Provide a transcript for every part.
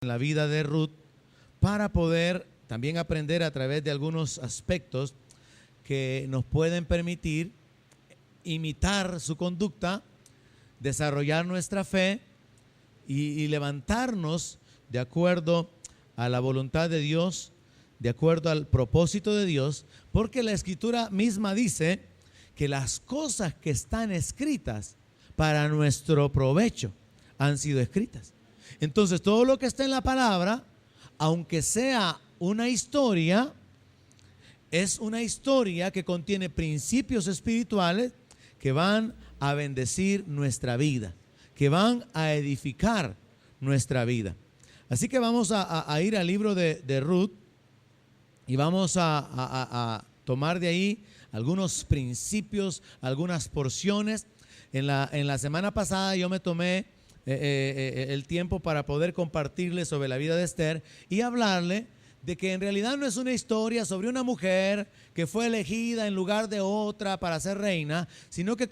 en la vida de Ruth para poder también aprender a través de algunos aspectos que nos pueden permitir imitar su conducta, desarrollar nuestra fe y levantarnos de acuerdo a la voluntad de Dios, de acuerdo al propósito de Dios, porque la Escritura misma dice que las cosas que están escritas para nuestro provecho han sido escritas. Entonces, todo lo que está en la palabra, aunque sea una historia, es una historia que contiene principios espirituales que van a bendecir nuestra vida, que van a edificar nuestra vida. Así que vamos a ir al libro de Ruth y vamos a tomar de ahí algunos principios, algunas porciones. En la semana pasada yo me tomé el tiempo para poder compartirle sobre la vida de Esther y hablarle de que en realidad no es una historia sobre una mujer que fue elegida en lugar de otra para ser reina, sino que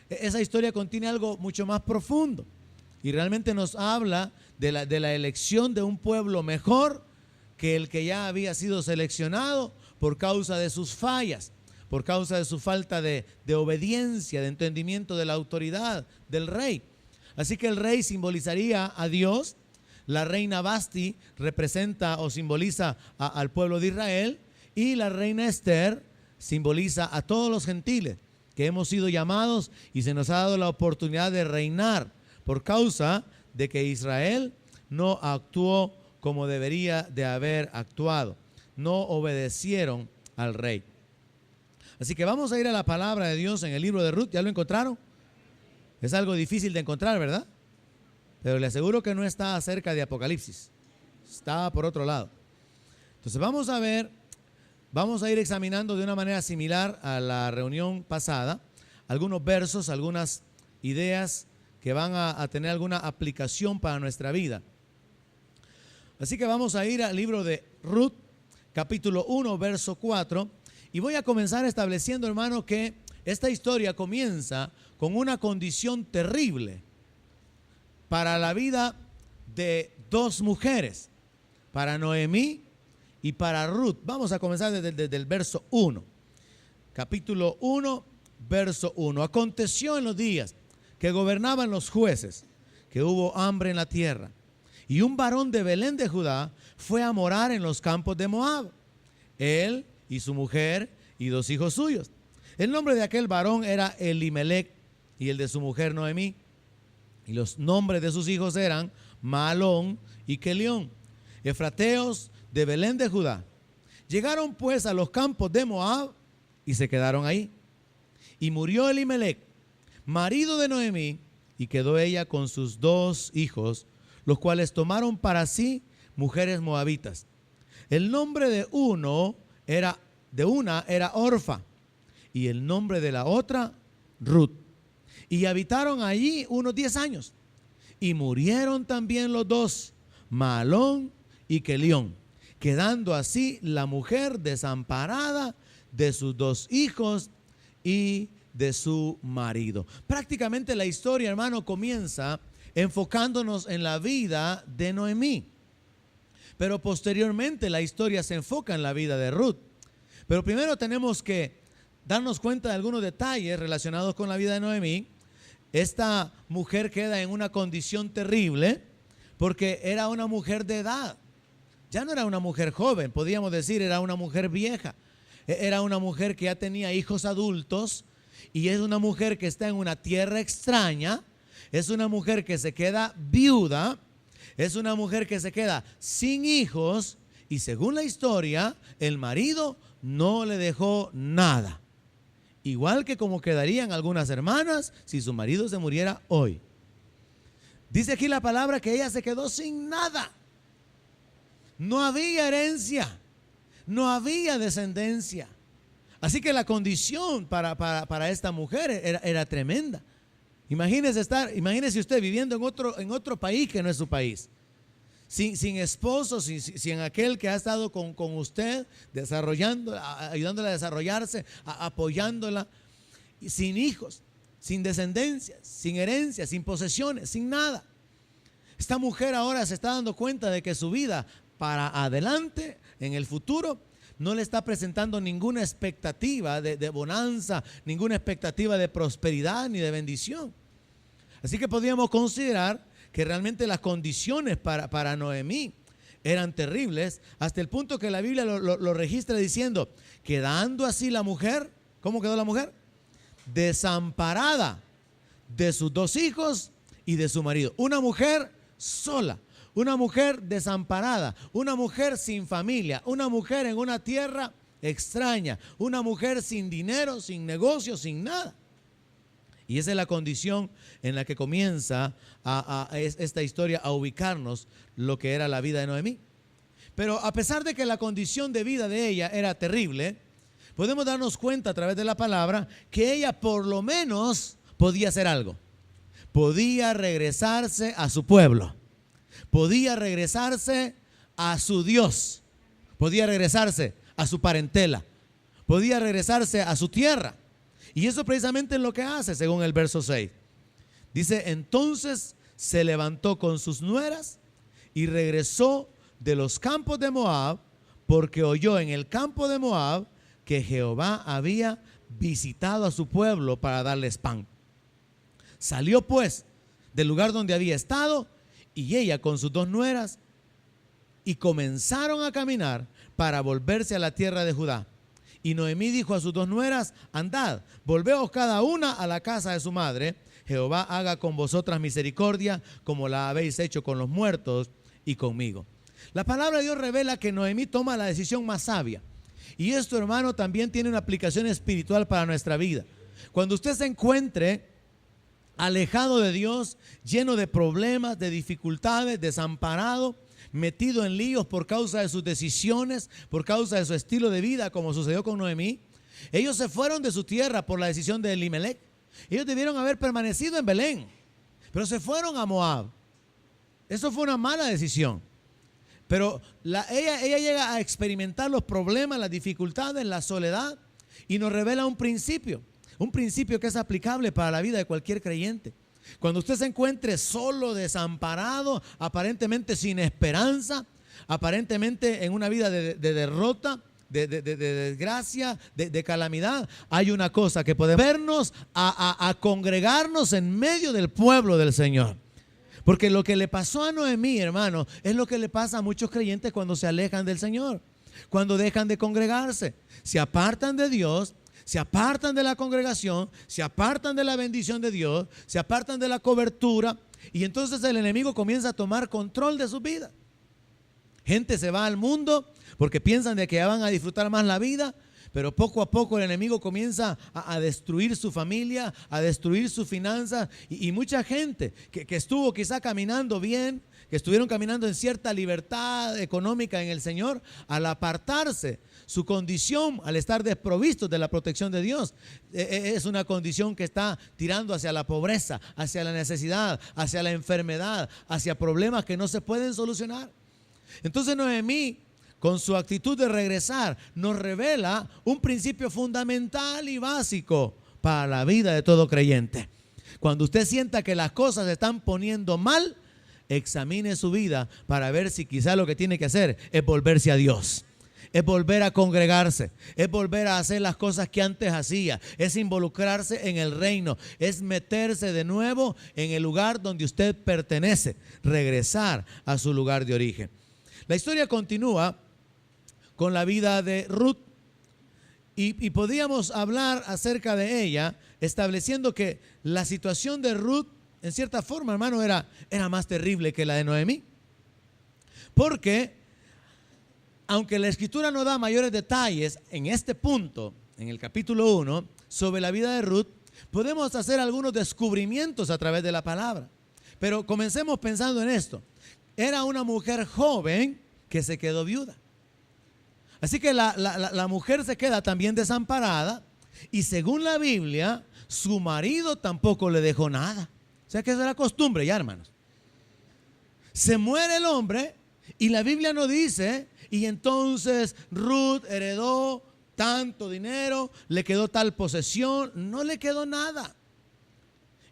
esa historia contiene algo mucho más profundo y realmente nos habla de la elección de un pueblo mejor que el que ya había sido seleccionado por causa de sus fallas, por causa de su falta de obediencia, de entendimiento de la autoridad del rey. Así que el rey simbolizaría a Dios, la reina Vasti representa o simboliza al pueblo de Israel y la reina Esther simboliza a todos los gentiles que hemos sido llamados y se nos ha dado la oportunidad de reinar por causa de que Israel no actuó como debería de haber actuado, no obedecieron al rey. Así que vamos a ir a la palabra de Dios en el libro de Ruth. ¿Ya lo encontraron? Es algo difícil de encontrar, ¿verdad? Pero le aseguro que no está cerca de Apocalipsis, está por otro lado. Entonces vamos a ir examinando de una manera similar a la reunión pasada algunos versos, algunas ideas que van a tener alguna aplicación para nuestra vida. Así que vamos a ir al libro de Ruth, capítulo 1, verso 4, y voy a comenzar estableciendo, hermano, que esta historia comienza con una condición terrible para la vida de dos mujeres, para Noemí y para Ruth. Vamos a comenzar desde el verso 1. Capítulo 1, verso 1. Aconteció en los días que gobernaban los jueces, que hubo hambre en la tierra, y un varón de Belén de Judá fue a morar en los campos de Moab, él y su mujer y dos hijos suyos. El nombre de aquel varón era Elimelech y el de su mujer Noemí. Y los nombres de sus hijos eran Mahalón y Kelión, efrateos de Belén de Judá. Llegaron pues a los campos de Moab y se quedaron ahí. Y murió Elimelech, marido de Noemí, y quedó ella con sus dos hijos, los cuales tomaron para sí mujeres moabitas. El nombre de una era Orfa, y el nombre de la otra Ruth. Y habitaron allí unos 10 años. Y murieron también los dos, Mahalón y Kelión, quedando así la mujer desamparada de sus dos hijos y de su marido. Prácticamente la historia, hermano, comienza enfocándonos en la vida de Noemí. Pero posteriormente la historia se enfoca en la vida de Ruth. Pero primero tenemos que darnos cuenta de algunos detalles relacionados con la vida de Noemí. Esta mujer queda en una condición terrible porque era una mujer de edad. Ya no era una mujer joven, podríamos decir, era una mujer vieja. Era una mujer que ya tenía hijos adultos y es una mujer que está en una tierra extraña. Es una mujer que se queda viuda. Es una mujer que se queda sin hijos y según la historia, el marido no le dejó nada. Igual que como quedarían algunas hermanas si su marido se muriera hoy. Dice aquí la palabra que ella se quedó sin nada. No había herencia, no había descendencia. Así que la condición para esta mujer era tremenda. Imagínese usted viviendo en otro país que no es su país. Sin esposo, sin aquel que ha estado con usted, ayudándola a desarrollarse, apoyándola, sin hijos, sin descendencia, sin herencia, sin posesiones, sin nada. Esta mujer ahora se está dando cuenta de que su vida para adelante, en el futuro, no le está presentando ninguna expectativa de bonanza, ninguna expectativa de prosperidad ni de bendición. Así que podríamos considerar que realmente las condiciones para Noemí eran terribles, hasta el punto que la Biblia lo registra diciendo, quedando así la mujer, ¿cómo quedó la mujer? Desamparada de sus 2 hijos y de su marido. Una mujer sola, una mujer desamparada, una mujer sin familia, una mujer en una tierra extraña, una mujer sin dinero, sin negocio, sin nada. Y esa es la condición en la que comienza esta historia a ubicarnos lo que era la vida de Noemí. Pero a pesar de que la condición de vida de ella era terrible, podemos darnos cuenta a través de la palabra que ella por lo menos podía hacer algo. Podía regresarse a su pueblo, podía regresarse a su Dios, podía regresarse a su parentela, podía regresarse a su tierra. Y eso precisamente es lo que hace, según el verso 6. Dice, entonces se levantó con sus nueras y regresó de los campos de Moab, porque oyó en el campo de Moab que Jehová había visitado a su pueblo para darles pan. Salió pues del lugar donde había estado, y ella con sus 2 nueras, y comenzaron a caminar para volverse a la tierra de Judá. Y Noemí dijo a sus 2 nueras, andad, volveos cada una a la casa de su madre. Jehová haga con vosotras misericordia, como la habéis hecho con los muertos y conmigo. La palabra de Dios revela que Noemí toma la decisión más sabia. Y esto, hermano, también tiene una aplicación espiritual para nuestra vida. Cuando usted se encuentre alejado de Dios, lleno de problemas, de dificultades, desamparado, metido en líos por causa de sus decisiones, por causa de su estilo de vida, como sucedió con Noemí. Ellos se fueron de su tierra por la decisión de Elimelech. Ellos debieron haber permanecido en Belén, pero se fueron a Moab. Eso fue una mala decisión. Pero ella llega a experimentar los problemas, las dificultades, la soledad, y nos revela un principio que es aplicable para la vida de cualquier creyente. Cuando usted se encuentre solo, desamparado, aparentemente sin esperanza, aparentemente en una vida de derrota, de desgracia, de calamidad, hay una cosa que podemos vernos a congregarnos en medio del pueblo del Señor. Porque lo que le pasó a Noemí, hermano, es lo que le pasa a muchos creyentes cuando se alejan del Señor, cuando dejan de congregarse, se apartan de Dios, se apartan de la congregación, se apartan de la bendición de Dios, se apartan de la cobertura, y entonces el enemigo comienza a tomar control de su vida. Gente se va al mundo porque piensan de que ya van a disfrutar más la vida, pero poco a poco el enemigo comienza a destruir su familia, a destruir sus finanzas, y mucha gente que estuvo quizá caminando bien, que estuvieron caminando en cierta libertad económica en el Señor, al apartarse, su condición, al estar desprovistos de la protección de Dios, es una condición que está tirando hacia la pobreza, hacia la necesidad, hacia la enfermedad, hacia problemas que no se pueden solucionar. Entonces Noemí, con su actitud de regresar, nos revela un principio fundamental y básico para la vida de todo creyente. Cuando usted sienta que las cosas se están poniendo mal, examine su vida para ver si quizá lo que tiene que hacer es volverse a Dios, es volver a congregarse, es volver a hacer las cosas que antes hacía, es involucrarse en el reino, es meterse de nuevo en el lugar donde usted pertenece, regresar a su lugar de origen. La historia continúa con la vida de Ruth, y podríamos hablar acerca de ella, estableciendo que la situación de Ruth, en cierta forma, hermano, era más terrible que la de Noemí. Porque, aunque la Escritura no da mayores detalles en este punto, en el capítulo 1, sobre la vida de Ruth, podemos hacer algunos descubrimientos a través de la palabra. Pero comencemos pensando en esto. Era una mujer joven que se quedó viuda. Así que la mujer se queda también desamparada, y según la Biblia, su marido tampoco le dejó nada. O sea que esa es la costumbre ya, hermanos. Se muere el hombre y la Biblia no dice, y entonces Ruth heredó tanto dinero, le quedó tal posesión. No le quedó nada.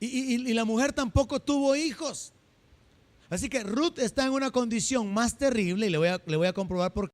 Y la mujer tampoco tuvo hijos. Así que Ruth está en una condición más terrible y le voy a comprobar por